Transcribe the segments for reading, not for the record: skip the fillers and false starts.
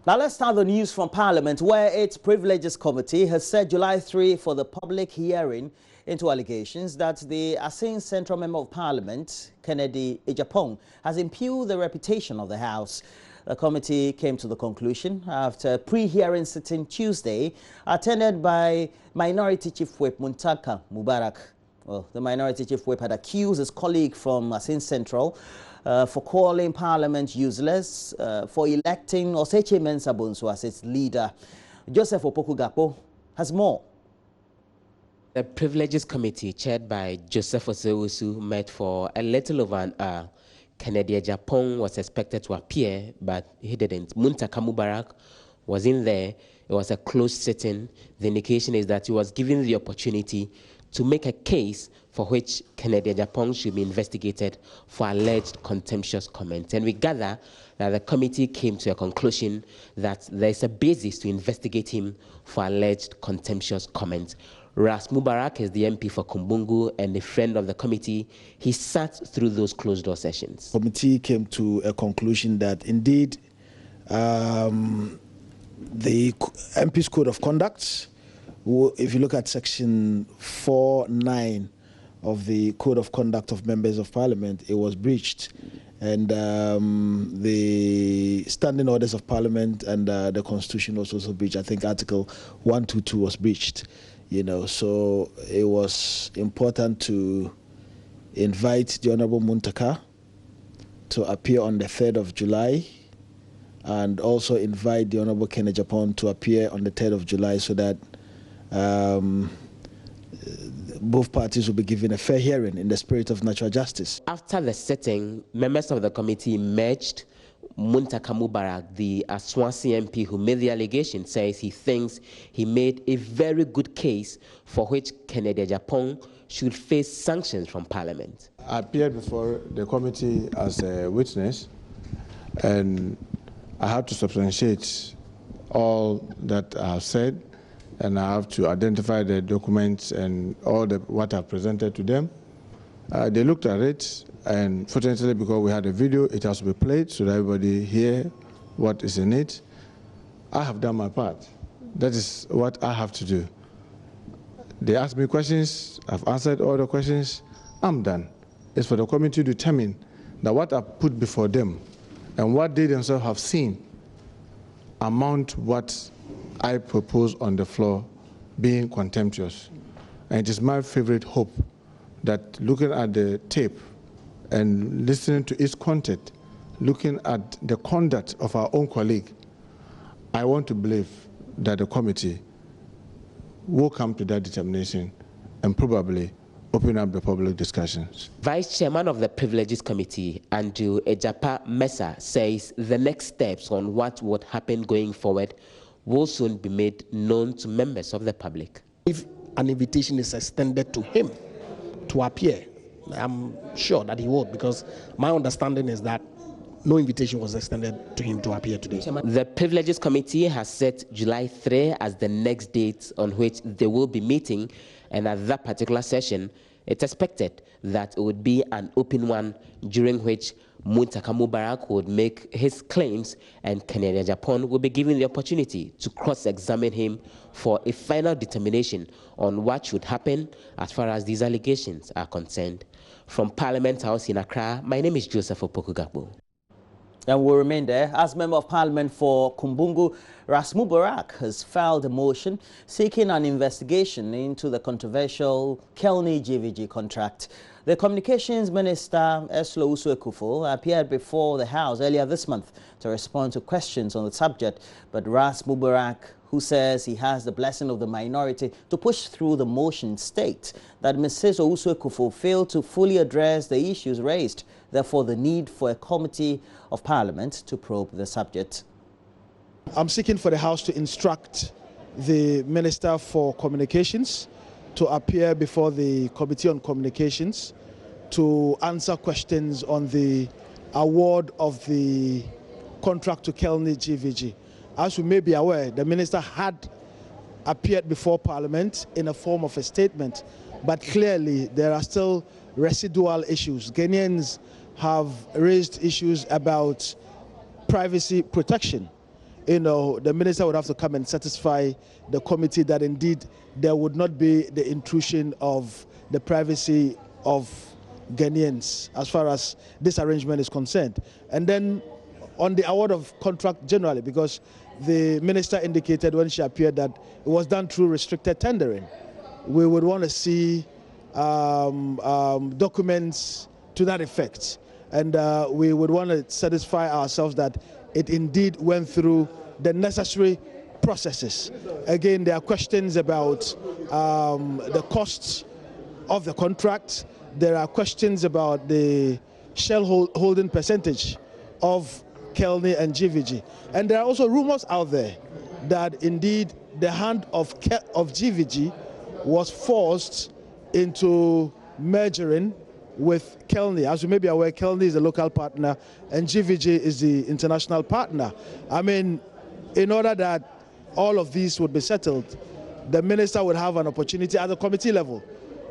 Now let's start the news from Parliament, where its Privileges Committee has set July 3 for the public hearing into allegations that the Asin Central Member of Parliament, Ken Agyapong, has impugned the reputation of the House. The committee came to the conclusion after a pre-hearing sitting Tuesday, attended by Minority Chief Whip Muntaka Mubarak. Well, the Minority Chief Whip had accused his colleague from Asin Central for calling Parliament useless, for electing Oseche Mensah as its leader. Joseph Opoku-Gakpo has more. The Privileges Committee, chaired by Joseph Osewusu, met for a little over an hour. Ken Agyapong was expected to appear, but he didn't. Muntaka Mubarak was in there. It was a closed sitting. The indication is that he was given the opportunity to make a case for which Ken Agyapong should be investigated for alleged contemptuous comments. And we gather that the committee came to a conclusion that there is a basis to investigate him for alleged contemptuous comments. Ras Mubarak is the MP for Kumbungu and a friend of the committee. He sat through those closed-door sessions. The committee came to a conclusion that indeed the MP's Code of Conduct, if you look at section 4(9) of the Code of Conduct of Members of Parliament, it was breached. And the standing orders of Parliament and the Constitution was also breached. I think Article 122 was breached. So it was important to invite the Honorable Muntaka to appear on the 3rd of July and also invite the Honorable Ken Agyapong to appear on the 3rd of July so that both parties will be given a fair hearing in the spirit of natural justice. After the sitting, members of the committee merged. Muntaka Mubarak, the Aswansi MP who made the allegation, says he thinks he made a very good case for which Ken Agyapong should face sanctions from Parliament. I appeared before the committee as a witness, and I have to substantiate all that I have said, and I have to identify the documents and all what I've presented to them. They looked at it, and fortunately, because we had a video, it has to be played so that everybody hear what is in it. I have done my part. That is what I have to do. They asked me questions, I've answered all the questions, I'm done. It's for the committee to determine that what I put before them and what they themselves have seen amount what I propose on the floor being contemptuous. And it is my favorite hope that looking at the tape and listening to its content, looking at the conduct of our own colleague, I want to believe that the committee will come to that determination and probably open up the public discussions. Vice Chairman of the Privileges Committee, Andrew Ejapa-Mensah, says the next steps on what would happen going forward will soon be made known to members of the public. If an invitation is extended to him to appear, I'm sure that he would, because my understanding is that no invitation was extended to him to appear today. The Privileges Committee has set July 3 as the next date on which they will be meeting, and at that particular session, it's expected that it would be an open one during which Muntaka Mubarak would make his claims and Ken Agyapong will be given the opportunity to cross-examine him for a final determination on what should happen as far as these allegations are concerned. From Parliament House in Accra, my name is Joseph Opoku-Gakpo. And we'll remain there. As Member of Parliament for Kumbungu, Ras Mubarak has filed a motion seeking an investigation into the controversial KELNI-GVG contract. The Communications Minister, Eslo Usu-Ekufo, appeared before the House earlier this month to respond to questions on the subject. But Ras Mubarak, who says he has the blessing of the minority to push through the motion, states that Mrs. Usu-Ekufo failed to fully address the issues raised. Therefore, the need for a committee of Parliament to probe the subject. I'm seeking for the House to instruct the Minister for Communications to appear before the Committee on Communications to answer questions on the award of the contract to KELNI-GVG. As you may be aware, the Minister had appeared before Parliament in a form of a statement, but clearly there are still residual issues. Ghanaians have raised issues about privacy protection the minister would have to come and satisfy the committee that indeed there would not be the intrusion of the privacy of Ghanaians as far as this arrangement is concerned. And then on the award of contract generally, because the minister indicated when she appeared that it was done through restricted tendering, we would want to see documents to that effect. And we would want to satisfy ourselves that it indeed went through the necessary processes. Again, there are questions about the costs of the contract. There are questions about the shareholding percentage of KELNI and GVG. And there are also rumors out there that indeed the hand of GVG was forced into mergering with KELNI. As you may be aware, KELNI is the local partner and GVG is the international partner. I mean, in order that all of these would be settled, the minister would have an opportunity at the committee level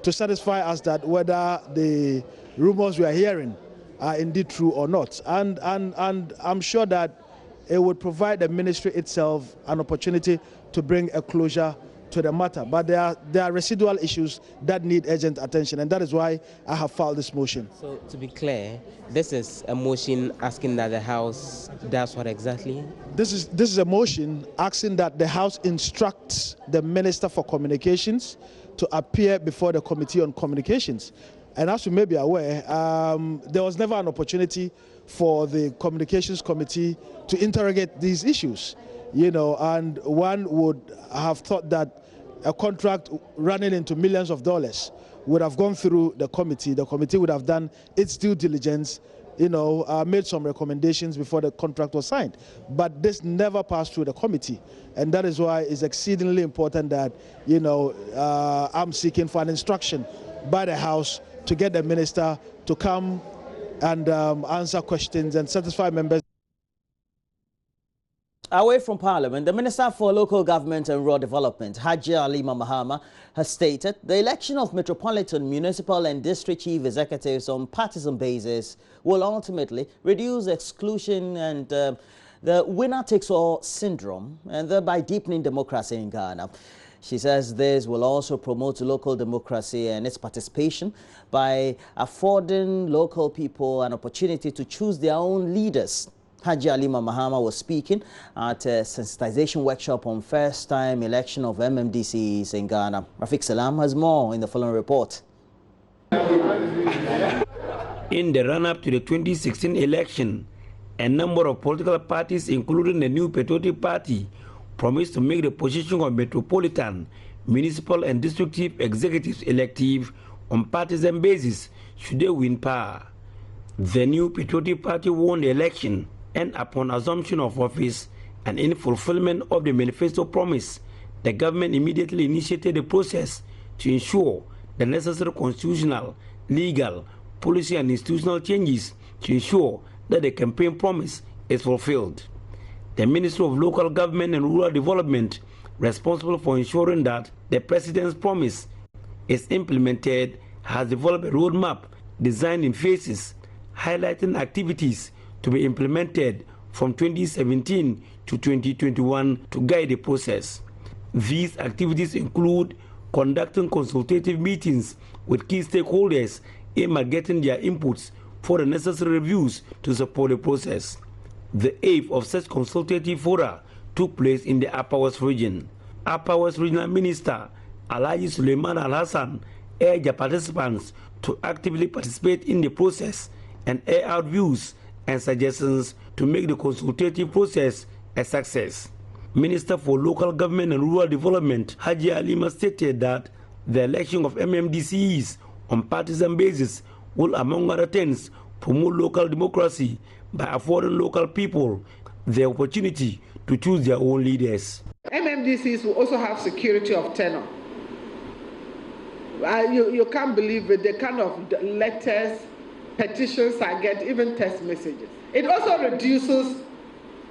to satisfy us that whether the rumors we are hearing are indeed true or not. And I'm sure that it would provide the ministry itself an opportunity to bring a closure to the matter. But there are residual issues that need urgent attention, and that is why I have filed this motion. So to be clear, this is a motion asking that the House does what exactly? This is a motion asking that the House instructs the Minister for Communications to appear before the Committee on Communications. And as you may be aware, there was never an opportunity for the Communications Committee to interrogate these issues, and one would have thought that a contract running into millions of dollars would have gone through the committee. The committee would have done its due diligence, made some recommendations before the contract was signed. But this never passed through the committee. And that is why it's exceedingly important that, I'm seeking for an instruction by the House to get the minister to come and answer questions and satisfy members. Away from Parliament, the Minister for Local Government and Rural Development, Hajia Mahama, has stated the election of metropolitan, municipal and district chief executives on partisan basis will ultimately reduce exclusion and the winner-takes-all syndrome, and thereby deepening democracy in Ghana. She says this will also promote local democracy and its participation by affording local people an opportunity to choose their own leaders. Hajia Mahama was speaking at a sensitization workshop on first-time election of MMDCs in Ghana. Rafiq Salam has more in the following report. In the run-up to the 2016 election, a number of political parties, including the new Patriotic Party, promised to make the position of metropolitan, municipal and district chief executives elective on partisan basis should they win power. The new Patriotic Party won the election, and upon assumption of office and in fulfillment of the manifesto promise, the government immediately initiated the process to ensure the necessary constitutional, legal, policy and institutional changes to ensure that the campaign promise is fulfilled. The Ministry of Local Government and Rural Development, responsible for ensuring that the President's promise is implemented, has developed a roadmap designed in phases, highlighting activities to be implemented from 2017 to 2021 to guide the process. These activities include conducting consultative meetings with key stakeholders aimed at getting their inputs for the necessary reviews to support the process. The 8th of such consultative fora took place in the Upper West region. Upper West Regional Minister Alhaji Suleiman Al-Hassan urged participants to actively participate in the process and air out views and suggestions to make the consultative process a success. Minister for Local Government and Rural Development Hajia Alima stated that the election of MMDCs on partisan basis will, among other things, promote local democracy by affording local people the opportunity to choose their own leaders. MMDCs will also have security of tenure. You can't believe it, the kind of letters, petitions I get, even text messages. It also reduces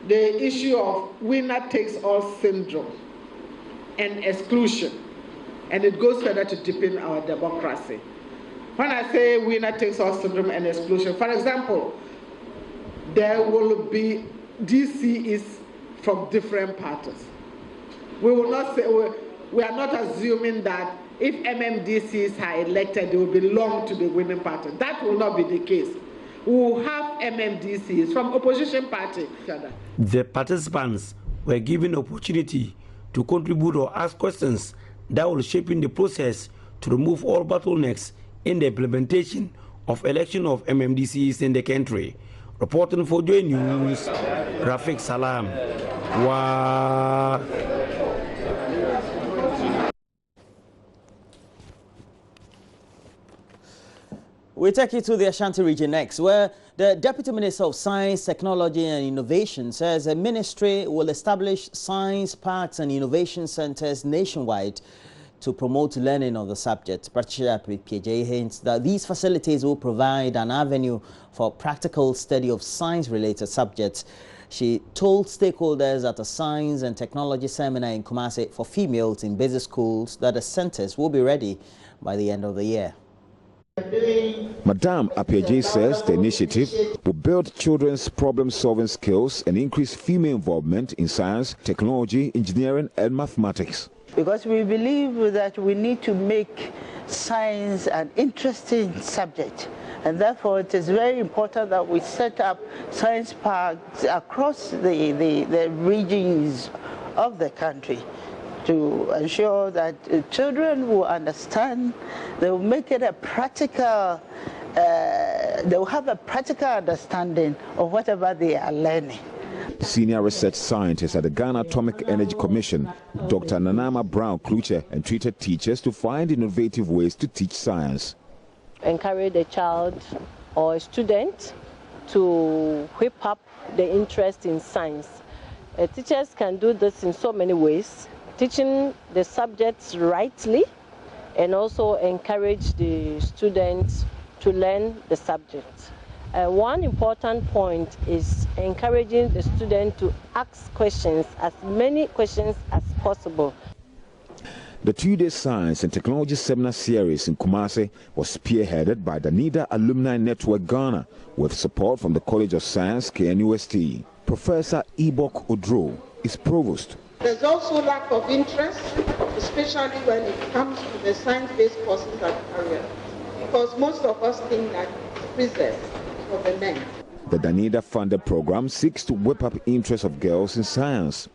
the issue of winner-takes-all syndrome and exclusion, and it goes further to deepen our democracy. When I say winner-takes-all syndrome and exclusion, for example, there will be DC is from different parties. We will not say, we are not assuming that if MMDCs are elected, they will belong to the winning party. That will not be the case. We will have MMDCs from opposition party. The participants were given opportunity to contribute or ask questions that will shape in the process to remove all bottlenecks in the implementation of election of MMDCs in the country. Reporting for JoyNews, Rafik Salam. We take you to the Ashanti region next, where the Deputy Minister of Science, Technology and Innovation says the ministry will establish science parks and innovation centers nationwide to promote learning of the subject. Patricia PJ hints that these facilities will provide an avenue for practical study of science-related subjects. She told stakeholders at a science and technology seminar in Kumasi for females in basic schools that the centers will be ready by the end of the year. Madame Apiaje says the initiative will build children's problem-solving skills and increase female involvement in science, technology, engineering and mathematics. Because we believe that we need to make science an interesting subject, and therefore it is very important that we set up science parks across the regions of the country to ensure that children will understand, they will make it a practical, they will have a practical understanding of whatever they are learning. Senior research scientist at the Ghana Atomic Energy Commission, Dr. Nanama Brown-Kluche, entreated teachers to find innovative ways to teach science. Encourage a child or a student to whip up the interest in science. Teachers can do this in so many ways, teaching the subjects rightly and also encourage the students to learn the subject. One important point is encouraging the student to ask questions, as many questions as possible. The two-day Science and Technology Seminar Series in Kumasi was spearheaded by the NIDA Alumni Network Ghana with support from the College of Science, KNUST. Professor Ibok Odro is provost. There's also lack of interest, especially when it comes to the science-based courses at career, because most of us think that it's reserved for the men. The Danida-funded program seeks to whip up interest of girls in science.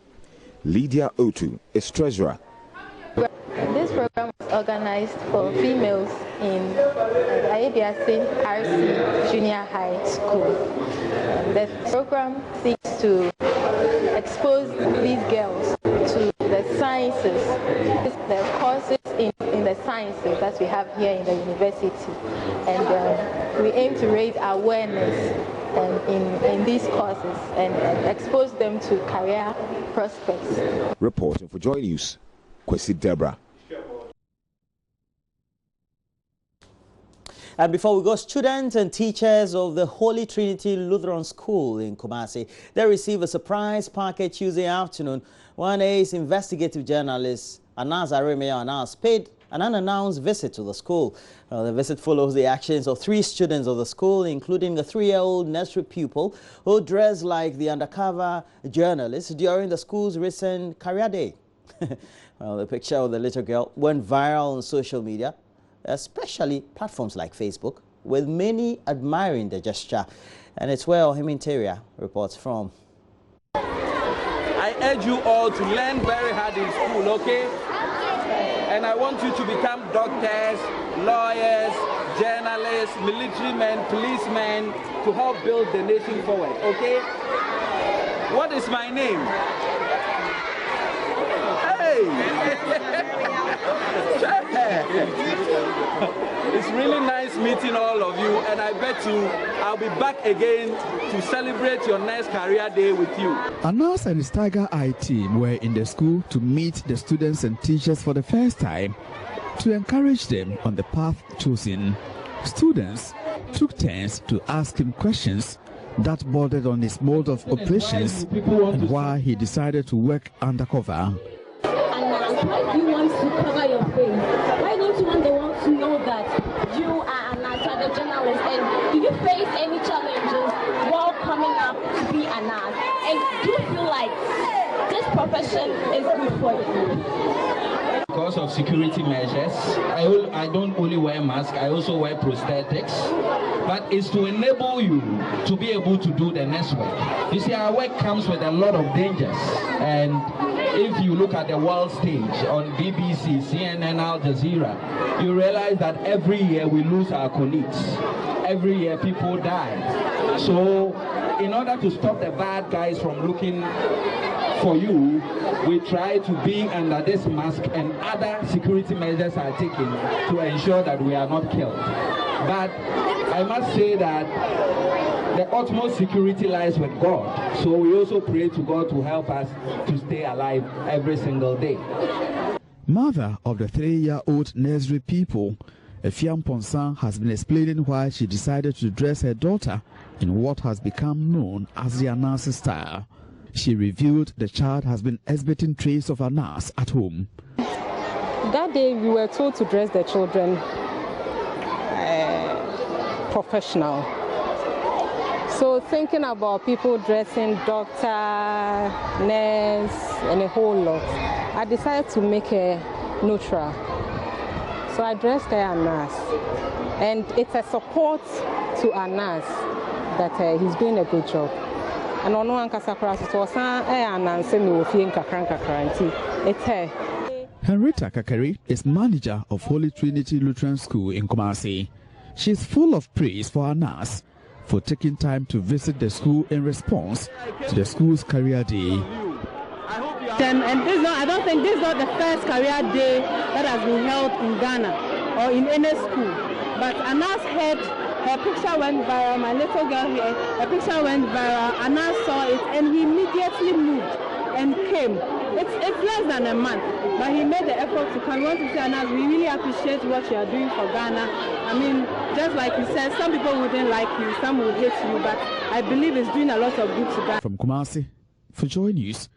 Lydia Otu is treasurer. This program was organized for females in Ayabiase RC Junior High School. The program seeks to expose these girls to the sciences, the courses in the sciences that we have here in the university. And we aim to raise awareness in these courses and expose them to career prospects. Reporting for JoyNews, Kwesi Deborah. And before we go, students and teachers of the Holy Trinity Lutheran School in Kumasi, they received a surprise package Tuesday afternoon when ACE investigative journalist Anas Aremeo announced paid an unannounced visit to the school. The visit follows the actions of 3 students of the school, including a 3-year-old nursery pupil who dressed like the undercover journalist during the school's recent career day. Well, the picture of the little girl went viral on social media, especially platforms like Facebook, with many admiring the gesture. And it's where Ohim Interior reports from. I urge you all to learn very hard in school, okay? And I want you to become doctors, lawyers, journalists, military men, policemen, to help build the nation forward, okay? What is my name? It's really nice meeting all of you, and I bet you I'll be back again to celebrate your next career day with you. Anas and his Tiger Eye team were in the school to meet the students and teachers for the first time to encourage them on the path chosen. Students took turns to ask him questions that bordered on his mode of operations and why he decided to work undercover. Why do you want to cover your face? Why don't you want the world to know that you are an outsider journalist? And do you face any challenges while coming up to be an art? And do you feel like profession is good for you? Because of security measures, I don't only wear mask, I also wear prosthetics. But it's to enable you to be able to do the next work. You see, our work comes with a lot of dangers. And if you look at the world stage on BBC, CNN, Al Jazeera, you realize that every year we lose our colleagues. Every year people die. So in order to stop the bad guys from looking for you, we try to be under this mask, and other security measures are taken to ensure that we are not killed. But I must say that the utmost security lies with God. So we also pray to God to help us to stay alive every single day. Mother of the 3-year-old nursery pupil, Efiam Ponsan, has been explaining why she decided to dress her daughter in what has become known as the Anansi style. She revealed the child has been exhibiting traits of Anas at home. That day we were told to dress the children professional. So thinking about people dressing doctor, nurse, and a whole lot, I decided to make her neutral. So I dressed her Anas, and it's a support to Anas that he's doing a good job. And on one Casacras, it was it's her. Henrietta Kakari is manager of Holy Trinity Lutheran School in Kumasi. She is full of praise for Anas for taking time to visit the school in response to the school's career day. And this I don't think this is not the first career day that has been held in Ghana or in any school. But Anas had her picture went viral, my little girl here, her picture went viral, Anas saw it and he immediately moved and came. It's less than a month, but he made the effort to come. We want to say, Anas, we really appreciate what you are doing for Ghana. I mean, just like you said, some people wouldn't like you, some would hate you, but I believe it's doing a lot of good to Ghana. From Kumasi, for Joy News,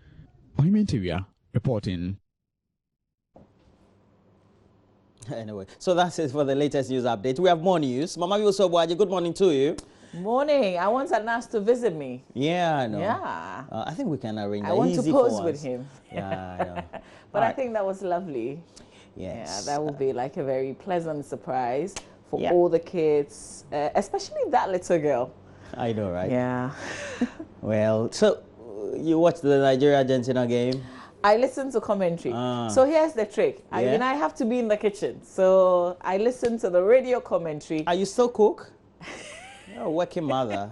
Ohimentiria reporting. Anyway, so that's it for the latest news update. We have more news. Mama Yosobwaji, good morning to you. Morning. I want Anas to visit me. Yeah, I know. Yeah. I think we can arrange that. I want to pose with him. Yeah, I know. But I think that was lovely. Yes. Yeah, that would be like a very pleasant surprise for all the kids, especially that little girl. I know, right? Yeah. Well, so you watched the Nigeria-Argentina game? I listened to commentary. So here's the trick. I mean, I have to be in the kitchen. So I listened to the radio commentary. Are you still cook? You're a working mother.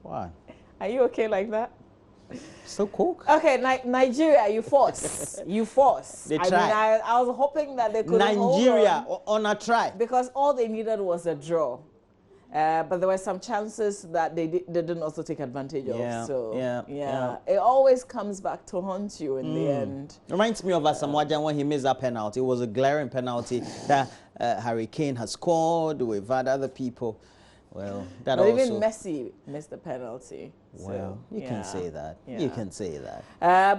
Why? Are you okay like that? Still cook? Okay, Nigeria, you force. You force. They tried. I was hoping that they could Nigeria on a try. Because all they needed was a draw. But there were some chances that they didn't also take advantage of. So yeah, it always comes back to haunt you in the end. Reminds me of Asamoah Gyan when he missed that penalty. It was a glaring penalty that Harry Kane has scored. We've had other people. Well, that but also. Even Messi missed the penalty. Well, so, you can say that. Yeah. You can say that.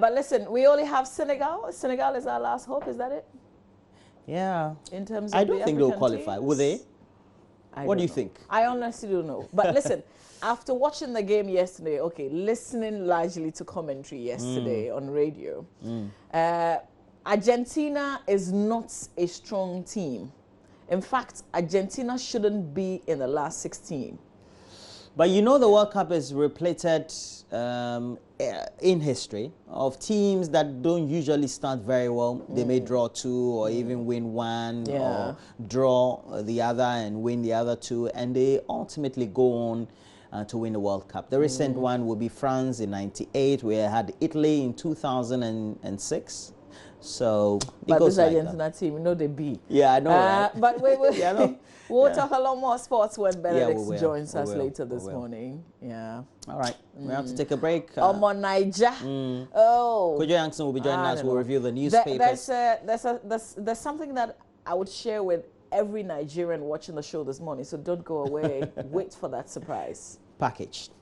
But listen, we only have Senegal. Senegal is our last hope. Is that it? Yeah. In terms of I don't think they'll qualify. Will they? What do you think? I honestly don't know. But listen, after watching the game yesterday, listening largely to commentary yesterday on radio, Argentina is not a strong team. In fact, Argentina shouldn't be in the last 16. But you know the World Cup is repleted in history of teams that don't usually start very well. They may draw 2 or even win 1 or draw the other and win the other 2, and they ultimately go on to win the World Cup. The recent one will be France in '98. We had Italy in 2006. So but this Argentina team, you know they be. Yeah, I know. Right? But we'll talk a lot more sports when Benedict joins us later this morning. Yeah. All right. We have to take a break. Niger. Kojo Yankson will be joining us. We'll review the newspapers. There's something that I would share with every Nigerian watching the show this morning. So don't go away. Wait for that surprise. Packaged.